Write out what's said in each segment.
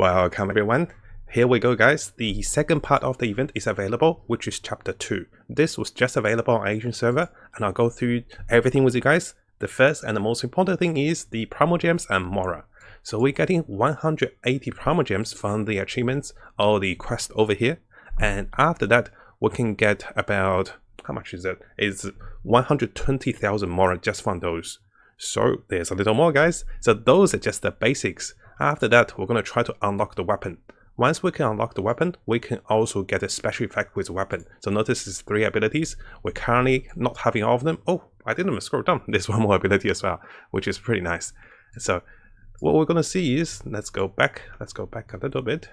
Welcome everyone. Here we go guys, the second part of the event is available, which is chapter 2. This was just available on Asian server, and I'll go through everything with you guys. The first and the most important thing is the Primogems and Mora. So we're getting 180 Primogems from the achievements or the quest over here, and after that we can get about, how much is it? It's 120,000 Mora just from those. So there's a little more guys. So those are just the basics. After that, we're going to try to unlock the weapon. Once we can unlock the weapon, we can also get a special effect with the weapon. So notice these 3 abilities. We're currently not having all of them. Oh, I didn't even scroll down. There's one more ability as well, which is pretty nice. So what we're going to see is, let's go back a little bit.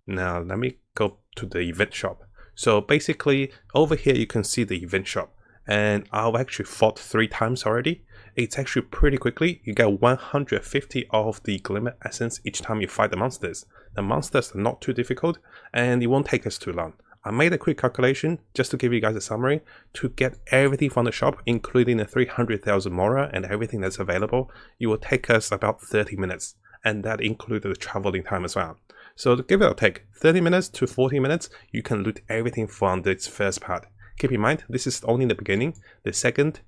Now let me go to the event shop. So basically over here you can see the event shop, and I've actually fought 3 times already. It's actually pretty quickly. You get 150 of the Glimmer Essence each time you fight the monsters. The monsters are not too difficult, and it won't take us too long. I made a quick calculation just to give you guys a summary. To get everything from the shop, including the 300,000 Mora and everything that's available, it will take us about 30 minutes, and that included the traveling time as well. So to give it a take, 30 minutes to 40 minutes, you can loot everything from this first part. Keep in mind, this is only the beginning. The second,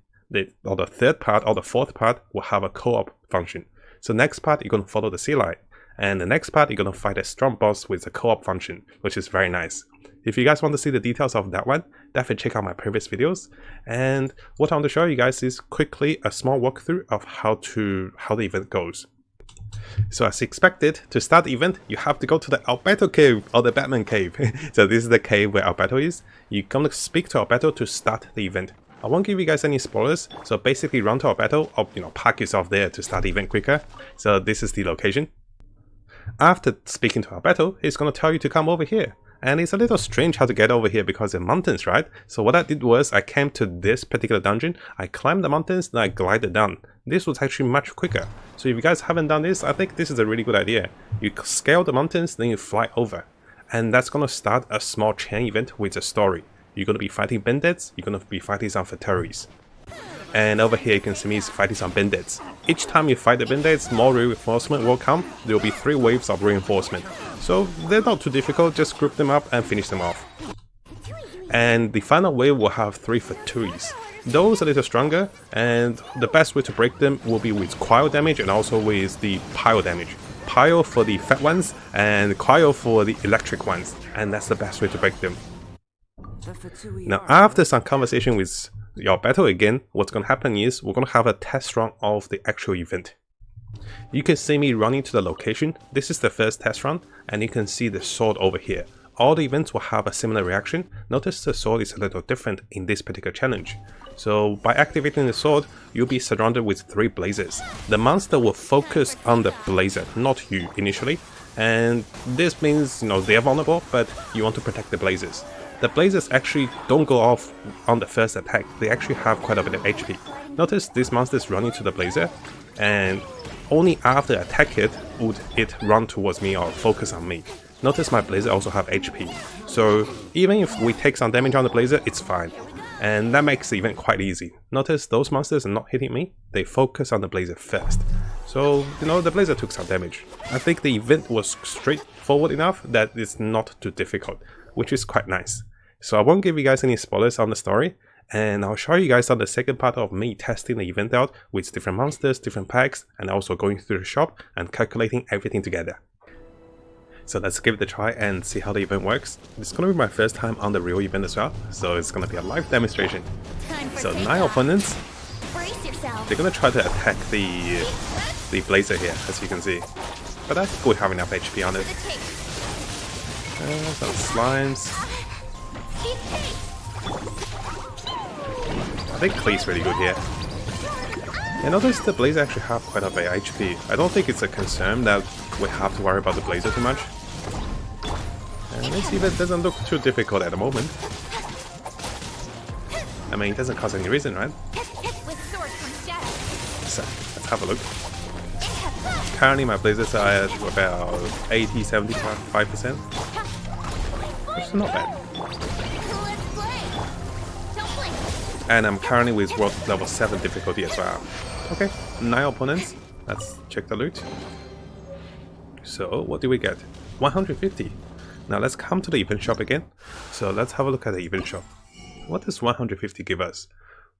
or the third part or the fourth part will have a co-op function. So next part you're going to follow the sea lion, and the next part you're going to fight a strong boss with a co-op function, which is very nice. If you guys want to see the details of that one, definitely check out my previous videos. And what I want to show you guys is quickly a small walkthrough of how the event goes. So as expected, to start the event, you have to go to the Alberto cave or the Batman cave. So this is the cave where Alberto is. You're going to speak to Alberto to start the event. I won't give you guys any spoilers, so basically run to Alberto or park yourself there to start the event quicker. So this is the location. After speaking to Alberto, he's going to tell you to come over here. And it's a little strange how to get over here because they're mountains, right? So what I did was I came to this particular dungeon, I climbed the mountains, then I glided down. This was actually much quicker. So if you guys haven't done this, I think this is a really good idea. You scale the mountains, then you fly over. And that's going to start a small chain event with a story. You're going to be fighting bandits, you're going to be fighting some Fataris. And over here you can see me fighting some bandits. Each time you fight the bandits, more reinforcement will come. There will be 3 waves of reinforcement. So they're not too difficult, just group them up and finish them off. And the final wave will have 3 Fataris. Those are a little stronger, and the best way to break them will be with cryo damage and also with the pyro damage. Pyro for the fat ones and cryo for the electric ones, and that's the best way to break them. Now after some conversation with your battle again, what's going to happen is we're going to have a test run of the actual event. You can see me running to the location. This is the first test run, and you can see the sword over here. All the events will have a similar reaction. Notice the sword is a little different in this particular challenge. So by activating the sword, you'll be surrounded with 3 blazes. The monster will focus on the blazer, not you initially. And this means, they're vulnerable, but you want to protect the blazes. The blazes actually don't go off on the first attack, they actually have quite a bit of HP. Notice this monster is running to the blazer, and only after attack hit would it run towards me or focus on me. Notice my blazer also have HP, so even if we take some damage on the blazer, it's fine. And that makes the event quite easy. Notice those monsters are not hitting me, they focus on the blazer first. So, the blazer took some damage. I think the event was straightforward enough that it's not too difficult, which is quite nice. So I won't give you guys any spoilers on the story, and I'll show you guys on the second part of me testing the event out with different monsters, different packs, and also going through the shop and calculating everything together. So let's give it a try and see how the event works. It's going to be my first time on the real event as well, so it's going to be a live demonstration. So 9 opponents, they're going to try to attack the blazer here, as you can see. But I think we have enough HP on it. Some slimes. I think Klee's really good here. And notice the blazer actually have quite a bit of HP. I don't think it's a concern that we have to worry about the blazer too much. And this event doesn't look too difficult at the moment. I mean, it doesn't cause any reason, right? So, let's have a look. Currently my blazers are at about 80-75%. Which is not bad. And I'm currently with world level 7 difficulty as well. Okay, 9 opponents. Let's check the loot. So what do we get? 150. Now let's come to the event shop again. So let's have a look at the event shop. What does 150 give us?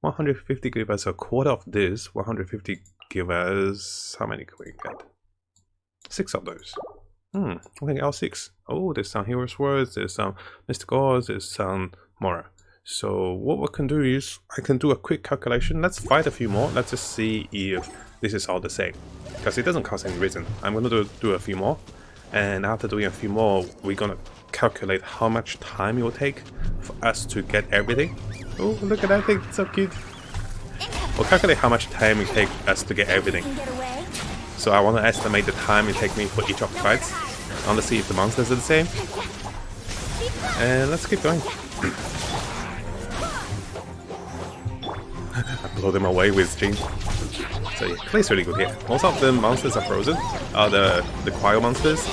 150 give us a quarter of this. 150 give us... how many can we get? 6 of those. I think L6. Oh, there's some Hero Swords, there's some Mystic Ores, there's some Mora. So what we can do is, I can do a quick calculation. Let's fight a few more. Let's just see if this is all the same. Because it doesn't cost any reason. I'm going to do a few more. And after doing a few more, we're going to calculate how much time it will take for us to get everything. Oh, look at that thing. It's so cute. We'll calculate how much time it takes us to get everything. So I want to estimate the time it takes me for each of the fights. I want to see if the monsters are the same. And let's keep going. I blow them away with Jin. So yeah, Clay's really good here. Most of the monsters are frozen. The Cryo monsters.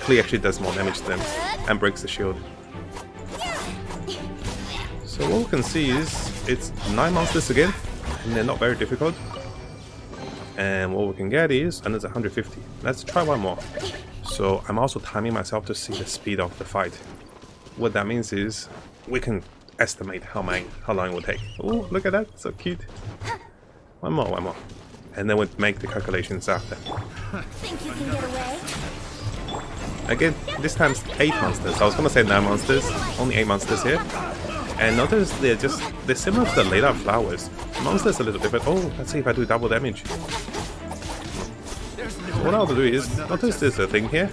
Clay actually does more damage to them and breaks the shield. So what we can see is it's 9 monsters again, and they're not very difficult. And what we can get is another 150. Let's try one more. So I'm also timing myself to see the speed of the fight. What that means is we can estimate how long it will take. Oh, look at that, so cute. One more. And then we'll make the calculations after. Think you can get away? Again, this time's 8 monsters. I was gonna say 9 monsters, only 8 monsters here. And notice they're similar to the laid out flowers. The monster's a little different. Oh, let's see if I do double damage. What I'll do is, notice there's a thing here.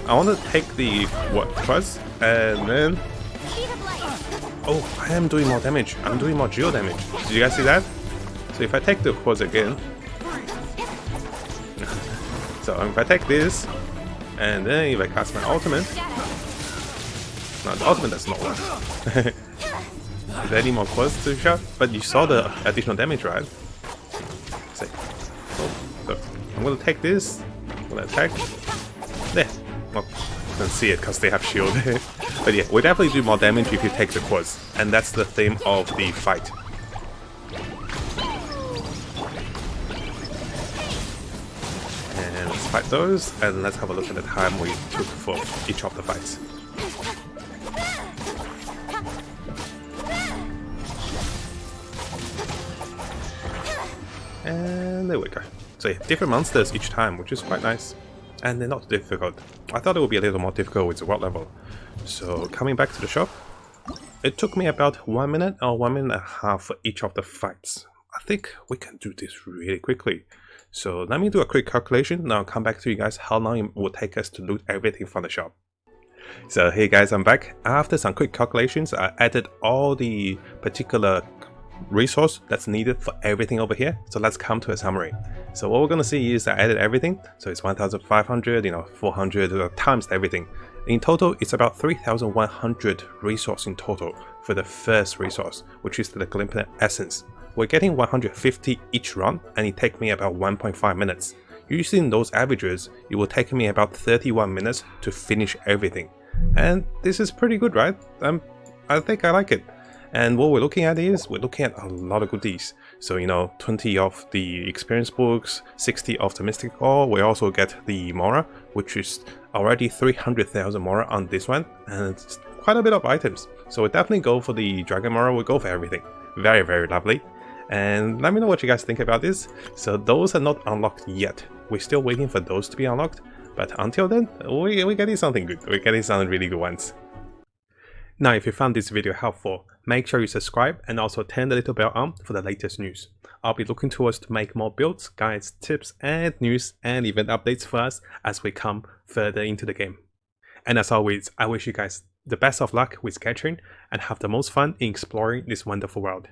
I want to take the Quaz, and then... oh, I am doing more damage. I'm doing more geo damage. Did you guys see that? So if I take the Quaz again... so if I take this, and then if I cast my ultimate... no, the ultimate does not work. Is there any more Quaz to shot? But you saw the additional damage, right? See. So I'm gonna take this. I'm gonna attack. There. Well, you can see it because they have shield. But yeah, we definitely do more damage if you take the Quaz, and that's the theme of the fight. And let's fight those, and let's have a look at the time we took for each of the fights. And there we go. So yeah, different monsters each time, which is quite nice. And they're not difficult. I thought it would be a little more difficult with the world level. So coming back to the shop, it took me about 1 minute or 1 minute and a half for each of the fights. I think we can do this really quickly. So let me do a quick calculation, now I'll come back to you guys how long it will take us to loot everything from the shop. So hey guys, I'm back. After some quick calculations, I added all the particular resource that's needed for everything over here. So let's come to a summary. So what we're gonna see is I added everything. So it's 1,500, 400 times everything. In total, it's about 3,100 resource in total for the first resource, which is the Glimmer Essence. We're getting 150 each run, and it takes me about 1.5 minutes. Using those averages, it will take me about 31 minutes to finish everything. And this is pretty good, right? I think I like it. And what we're looking at is, we're looking at a lot of goodies. So, 20 of the experience books, 60 of the Mystic Ore. We also get the Mora, which is already 300,000 Mora on this one. And it's quite a bit of items. So we definitely go for the Dragon Mora, we'll go for everything. Very, very lovely. And let me know what you guys think about this. So those are not unlocked yet. We're still waiting for those to be unlocked. But until then, we're getting something good. We're getting some really good ones. Now, if you found this video helpful, make sure you subscribe and also turn the little bell on for the latest news. I'll be looking towards to make more builds, guides, tips, and news and event updates for us as we come further into the game. And as always, I wish you guys the best of luck with Genshin and have the most fun in exploring this wonderful world.